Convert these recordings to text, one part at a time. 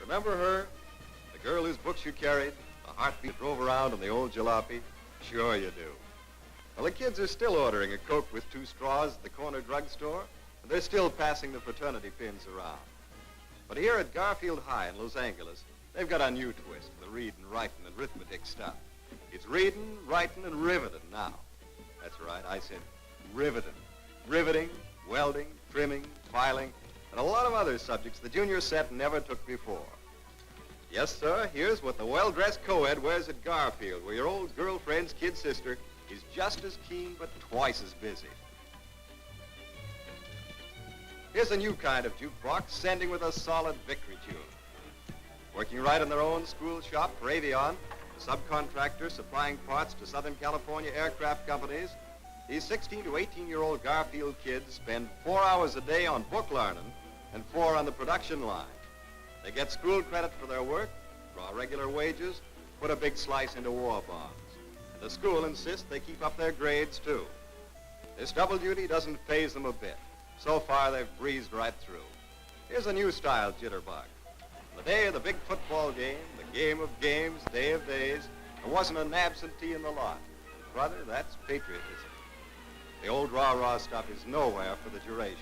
Remember her? The girl whose books you carried, the heartbeat drove around in the old jalopy? Sure you do. Well, the kids are still ordering a Coke with 2 straws at the corner drugstore, and they're still passing the fraternity pins around. But here at Garfield High in Los Angeles, they've got a new twist for the reading, writing, and arithmetic stuff. It's reading, writing, and riveting now. That's right, I said riveting. Riveting, welding, trimming, filing, and a lot of other subjects the junior set never took before. Yes, sir, here's what the well-dressed co-ed wears at Garfield, where your old girlfriend's kid sister is just as keen but twice as busy. Here's a new kind of jukebox, sending with a solid victory tune. Working right in their own school shop for Avion, a subcontractor supplying parts to Southern California aircraft companies, these 16 to 18-year-old Garfield kids spend 4 hours a day on book learning and 4 on the production line. They get school credit for their work, draw regular wages, put a big slice into war bonds. And the school insists they keep up their grades, too. This double duty doesn't faze them a bit. So far, they've breezed right through. Here's a new style jitterbug. The day of the big football game, the game of games, day of days, there wasn't an absentee in the lot. Brother, that's patriotism. The old rah-rah stuff is nowhere for the duration.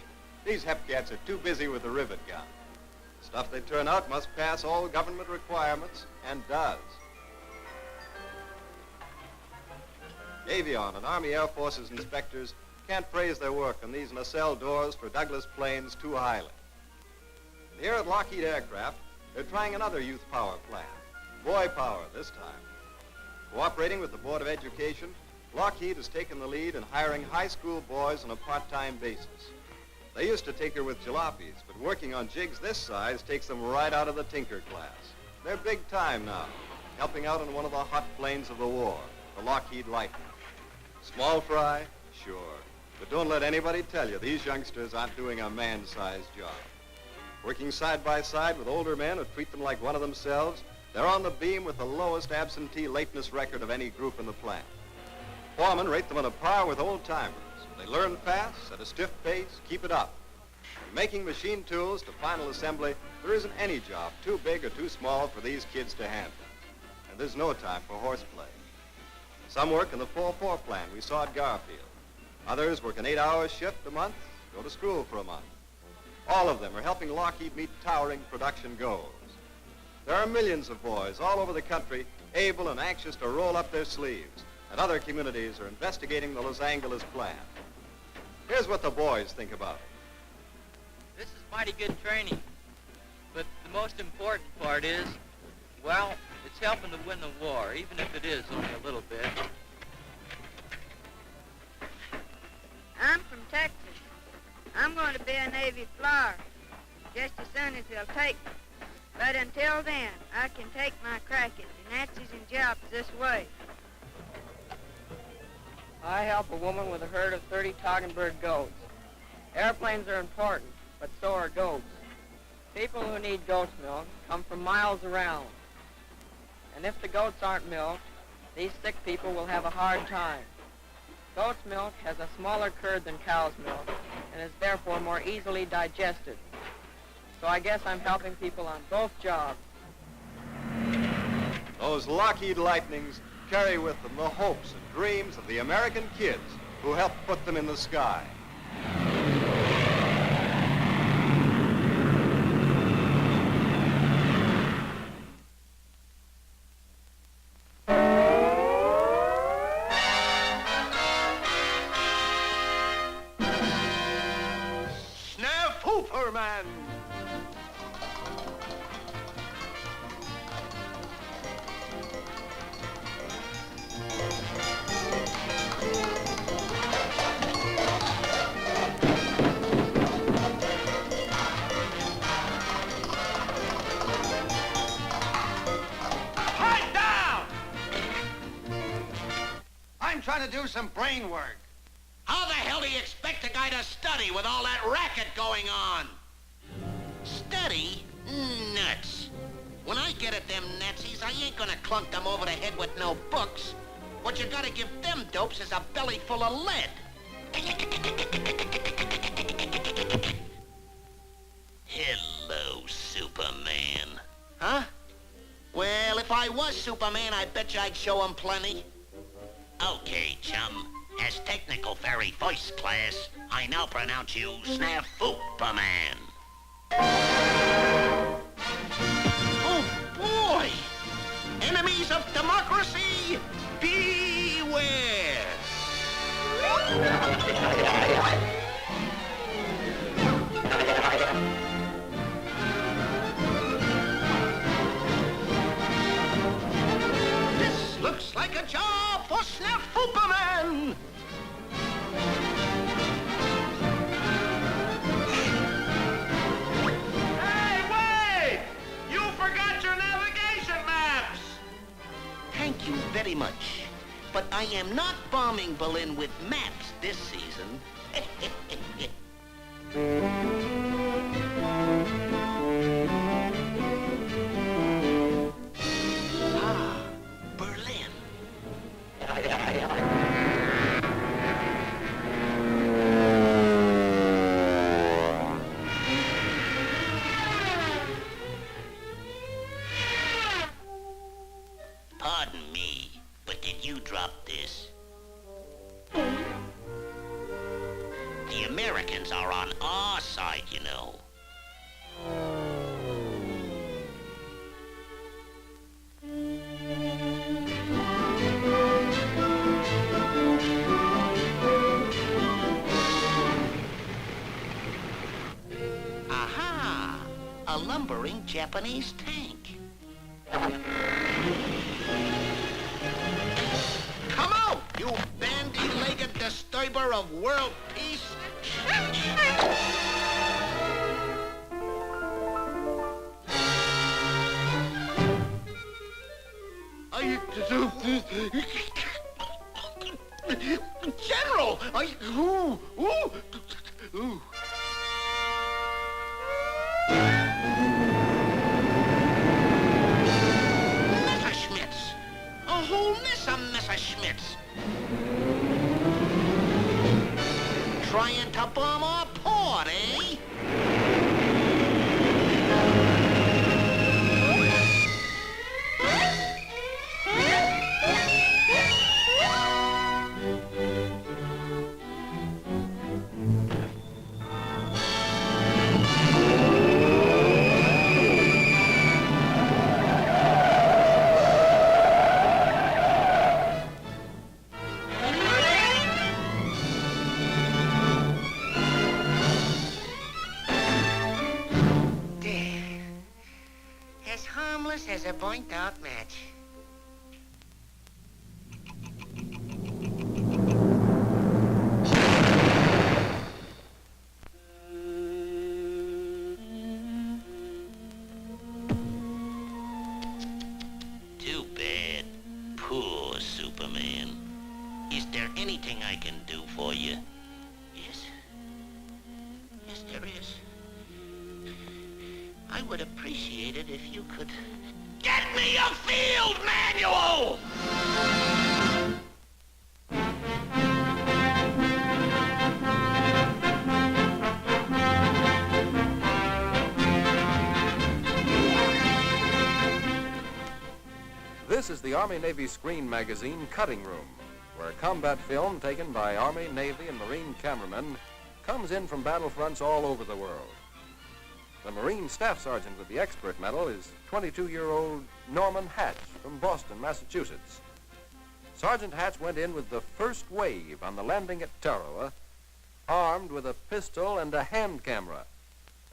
These hepcats are too busy with the rivet gun. The stuff they turn out must pass all government requirements, and does. Avion and Army Air Forces inspectors can't praise their work on these nacelle doors for Douglas planes too highly. And here at Lockheed Aircraft, they're trying another youth power plan. Boy power this time. Cooperating with the Board of Education, Lockheed has taken the lead in hiring high school boys on a part-time basis. They used to tinker with jalopies, but working on jigs this size takes them right out of the tinker class. They're big time now, helping out on one of the hot planes of the war, the Lockheed Lightning. Small fry? Sure. But don't let anybody tell you these youngsters aren't doing a man-sized job. Working side by side with older men who treat them like one of themselves, they're on the beam with the lowest absentee lateness record of any group in the plant. Foremen rate them on a par with old-timers. They learn fast, at a stiff pace, keep it up. From making machine tools to final assembly, there isn't any job too big or too small for these kids to handle. And there's no time for horseplay. Some work in the 4-4 plan we saw at Garfield. Others work an 8-hour shift a month, go to school for a month. All of them are helping Lockheed meet towering production goals. There are millions of boys all over the country able and anxious to roll up their sleeves, and other communities are investigating the Los Angeles plan. Here's what the boys think about it. This is mighty good training, but the most important part is, well, it's helping to win the war, even if it is only a little bit. I'm from Texas. I'm going to be a Navy flyer, just as soon as they'll take me. But until then, I can take my crack at the Nazis and Japs this way. I help a woman with a herd of 30 Toggenburg goats. Airplanes are important, but so are goats. People who need goat's milk come from miles around. And if the goats aren't milked, these sick people will have a hard time. Goat's milk has a smaller curd than cow's milk and is therefore more easily digested. So I guess I'm helping people on both jobs. Those Lockheed Lightnings carry with them the hopes and dreams of the American kids who helped put them in the sky. Snafu, man! I'm trying to do some brain work. How the hell do you expect a guy to study with all that racket going on? Study? Nuts. When I get at them Nazis, I ain't gonna clunk them over the head with no books. What you gotta give them dopes is a belly full of lead. Hello, Superman. Huh? Well, if I was Superman, I bet you I'd show him plenty. Okay, chum. As technical fairy first class, I now pronounce you Snafu-man. Oh, boy! Enemies of democracy, beware! This looks like a job for Snafu-man! Hey, wait! You forgot your navigation maps! Thank you very much. But I am not bombing Berlin with maps this season. Ah, Berlin. Pardon me, but did you drop this? The Americans are on our side, you know. Aha! A lumbering Japanese tank. Come out, you bandy-legged disturber of world peace! General! Ooh. Messerschmitts! A whole mess of Messerschmitts! Trying to bomb our port, eh? As a burnt-out match. Too bad. Poor Superman. Is there anything I can do for you? Yes? Yes, there is. I would appreciate it if you could... Get me a field manual! This is the Army-Navy Screen Magazine Cutting Room, where combat film taken by Army, Navy, and Marine cameramen comes in from battlefronts all over the world. The Marine Staff Sergeant with the Expert Medal is 22-year-old Norman Hatch from Boston, Massachusetts. Sergeant Hatch went in with the first wave on the landing at Tarawa, armed with a pistol and a hand camera,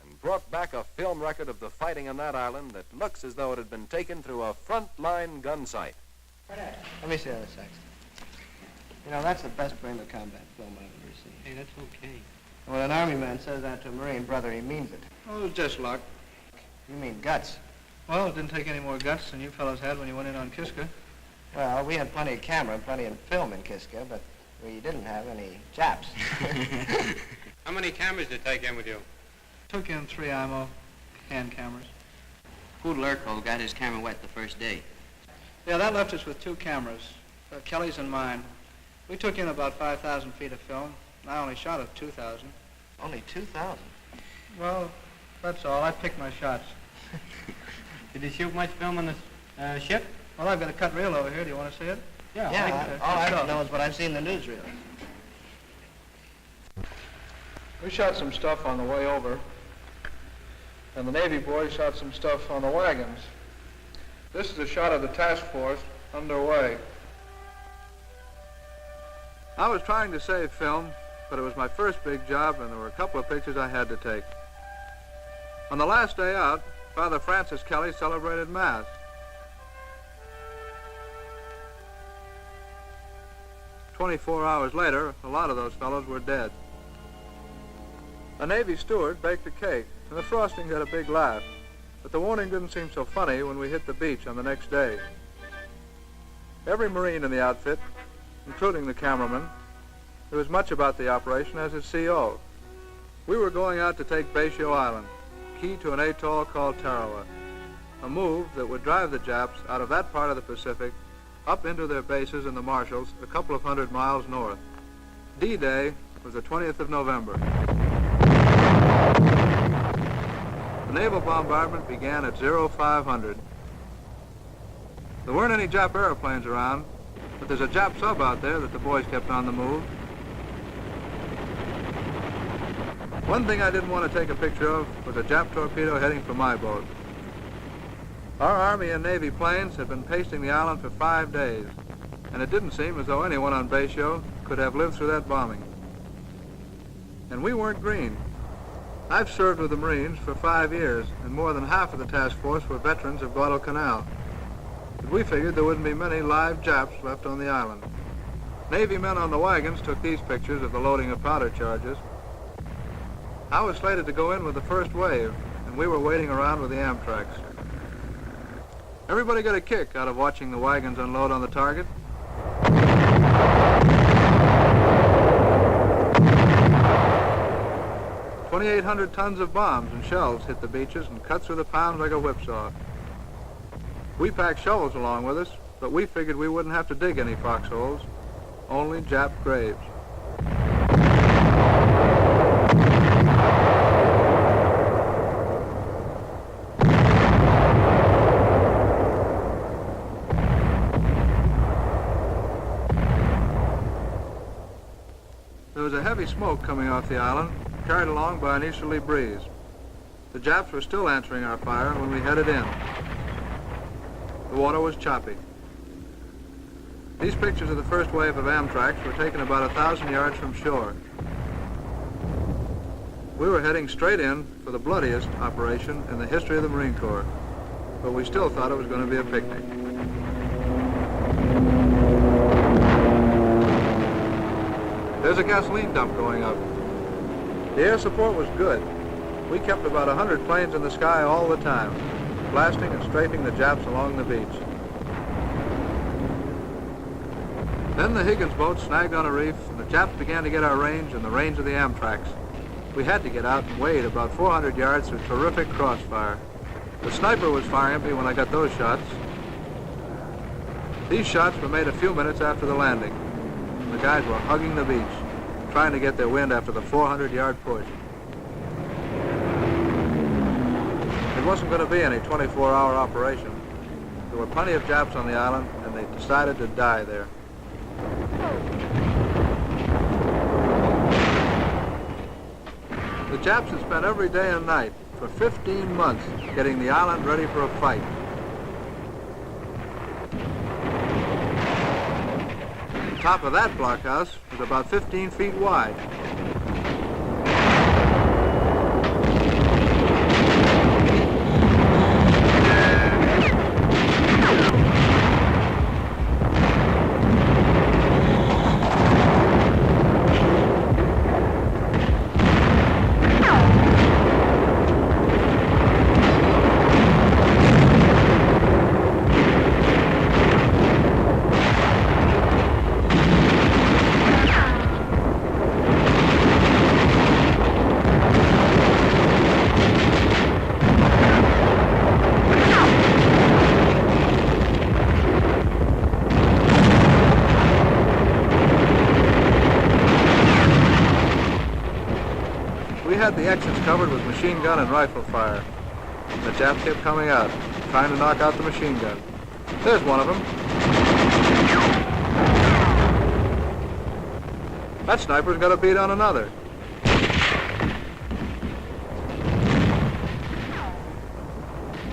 and brought back a film record of the fighting on that island that looks as though it had been taken through a front-line gun sight. Let me see that, Saxton. You know, that's the best brand of combat film I've ever seen. Hey, that's okay. When an Army man says that to a Marine brother, he means it. Oh, it was just luck. You mean guts. Well, it didn't take any more guts than you fellows had when you went in on Kiska. Well, we had plenty of camera and plenty of film in Kiska, but we didn't have any Japs. How many cameras did you take in with you? Took in 3 IMO hand cameras. Poodle Urkel got his camera wet the first day. Yeah, that left us with 2 cameras, Kelly's and mine. We took in about 5,000 feet of film. I only shot at 2,000. Only 2,000? Well, that's all. I picked my shots. Did you shoot much film on the ship? Well, I've got a cut reel over here. Do you want to see it? Yeah, all I don't know is what I've seen in the newsreel. We shot some stuff on the way over, and the Navy boys shot some stuff on the wagons. This is a shot of the task force underway. I was trying to save film, but it was my first big job, and there were a couple of pictures I had to take. On the last day out, Father Francis Kelly celebrated Mass. "24 hours later, a lot of those fellows were dead. A Navy steward baked a cake, and the frosting had a big laugh, but the warning didn't seem so funny when we hit the beach on the next day. Every Marine in the outfit, including the cameraman, knew as much about the operation as his CO. We were going out to take Basio Island, key to an atoll called Tarawa, a move that would drive the Japs out of that part of the Pacific up into their bases in the Marshalls a couple of 100 miles north. D-Day was the 20th of November. The naval bombardment began at 0500. There weren't any Jap airplanes around, but there's a Jap sub out there that the boys kept on the move. One thing I didn't want to take a picture of was a Jap torpedo heading for my boat. Our Army and Navy planes had been pasting the island for 5 days, and it didn't seem as though anyone on Basio could have lived through that bombing. And we weren't green. I've served with the Marines for 5 years, and more than half of the task force were veterans of Guadalcanal. But we figured there wouldn't be many live Japs left on the island. Navy men on the wagons took these pictures of the loading of powder charges. I was slated to go in with the first wave, and we were waiting around with the Amtraks. Everybody got a kick out of watching the wagons unload on the target. "2,800 tons of bombs and shells hit the beaches and cut through the pounds like a whipsaw. We packed shovels along with us, but we figured we wouldn't have to dig any foxholes, only Jap graves. There was a heavy smoke coming off the island, carried along by an easterly breeze. The Japs were still answering our fire when we headed in. The water was choppy. These pictures of the first wave of Amtraks were taken about 1,000 yards from shore. We were heading straight in for the bloodiest operation in the history of the Marine Corps, but we still thought it was going to be a picnic. There's a gasoline dump going up. The air support was good. We kept about 100 planes in the sky all the time, blasting and strafing the Japs along the beach. Then the Higgins boat snagged on a reef, and the Japs began to get our range and the range of the Amtraks. We had to get out and wade about 400 yards through terrific crossfire. The sniper was firing at me when I got those shots. These shots were made a few minutes after the landing. The guys were hugging the beach, trying to get their wind after the 400-yard push. It wasn't going to be any 24-hour operation. There were plenty of Japs on the island, and they decided to die there. The Japs had spent every day and night for 15 months getting the island ready for a fight. The top of that blockhouse was about 15 feet wide. We had the exits covered with machine gun and rifle fire. The Japs kept coming out, trying to knock out the machine gun. There's one of them. That sniper's got a bead on another.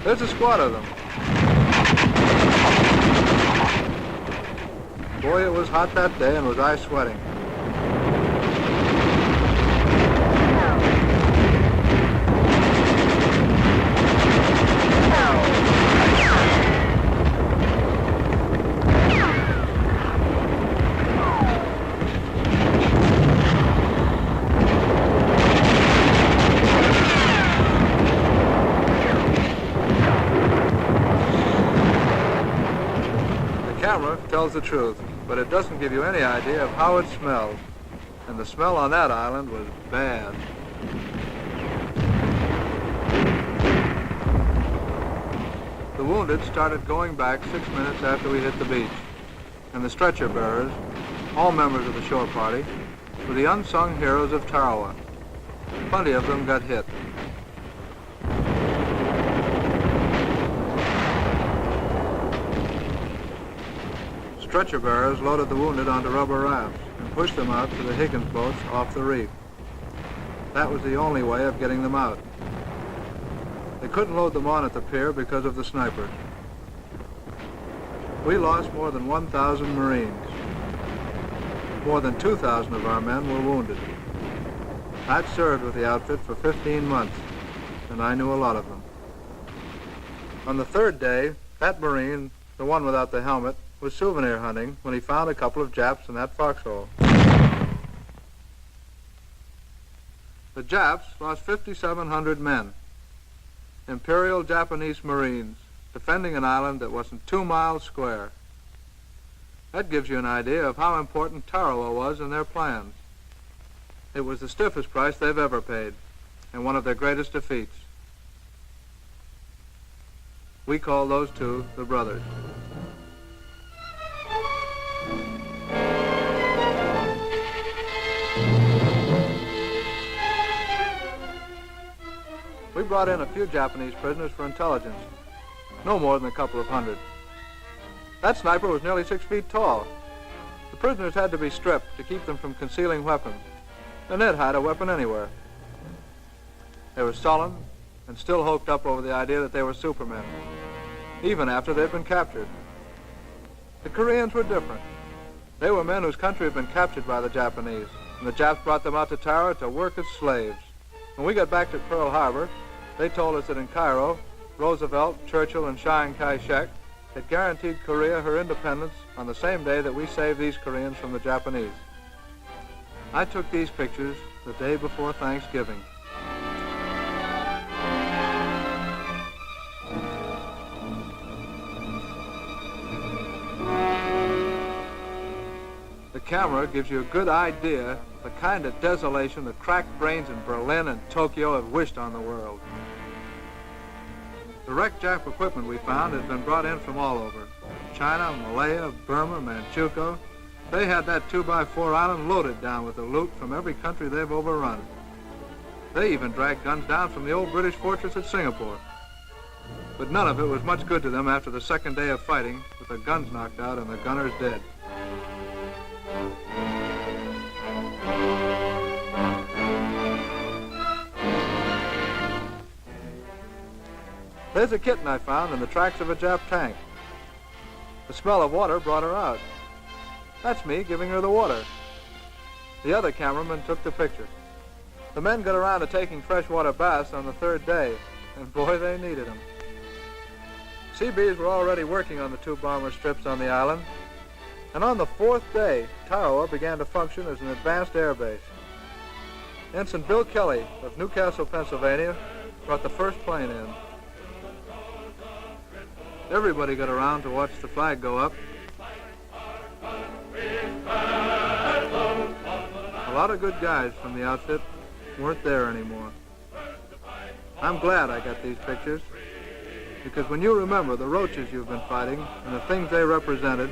There's a squad of them. Boy, it was hot that day, and was I sweating. Tells the truth, but it doesn't give you any idea of how it smells. And the smell on that island was bad. The wounded started going back 6 minutes after we hit the beach. And the stretcher bearers, all members of the shore party, were the unsung heroes of Tarawa. Plenty of them got hit. Stretcher bearers loaded the wounded onto rubber rafts and pushed them out to the Higgins boats off the reef. That was the only way of getting them out. They couldn't load them on at the pier because of the snipers. We lost more than 1,000 Marines. More than 2,000 of our men were wounded. I'd served with the outfit for 15 months, and I knew a lot of them. On the third day, that Marine, the one without the helmet, was souvenir hunting when he found a couple of Japs in that foxhole. The Japs lost 5,700 men, Imperial Japanese Marines, defending an island that wasn't 2 miles square. That gives you an idea of how important Tarawa was in their plans. It was the stiffest price they've ever paid, and one of their greatest defeats. We call those two the brothers. We brought in a few Japanese prisoners for intelligence, no more than a couple of hundred. That sniper was nearly 6 feet tall. The prisoners had to be stripped to keep them from concealing weapons, and they'd hide a weapon anywhere. They were sullen and still hoped up over the idea that they were supermen, even after they'd been captured. The Koreans were different. They were men whose country had been captured by the Japanese, and the Japs brought them out to Tarawa to work as slaves. When we got back to Pearl Harbor, they told us that in Cairo, Roosevelt, Churchill, and Chiang Kai-shek had guaranteed Korea her independence on the same day that we saved these Koreans from the Japanese. I took these pictures the day before Thanksgiving. The camera gives you a good idea of the kind of desolation the cracked brains in Berlin and Tokyo have wished on the world. The wrecked Jap equipment we found had been brought in from all over. China, Malaya, Burma, Manchukuo. They had that 2x4 island loaded down with the loot from every country they've overrun. They even dragged guns down from the old British fortress at Singapore. But none of it was much good to them after the second day of fighting, with the guns knocked out and the gunners dead. There's a kitten I found in the tracks of a Jap tank. The smell of water brought her out. That's me giving her the water. The other cameraman took the picture. The men got around to taking freshwater baths on the third day, and boy, they needed them. Seabees were already working on the 2 bomber strips on the island, and on the 4th day, Tarawa began to function as an advanced air base. Ensign Bill Kelly of Newcastle, Pennsylvania, brought the first plane in. Everybody got around to watch the flag go up. A lot of good guys from the outfit weren't there anymore. I'm glad I got these pictures, because when you remember the roaches you've been fighting and the things they represented,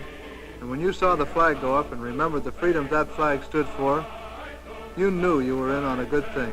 and when you saw the flag go up and remembered the freedoms that flag stood for, you knew you were in on a good thing.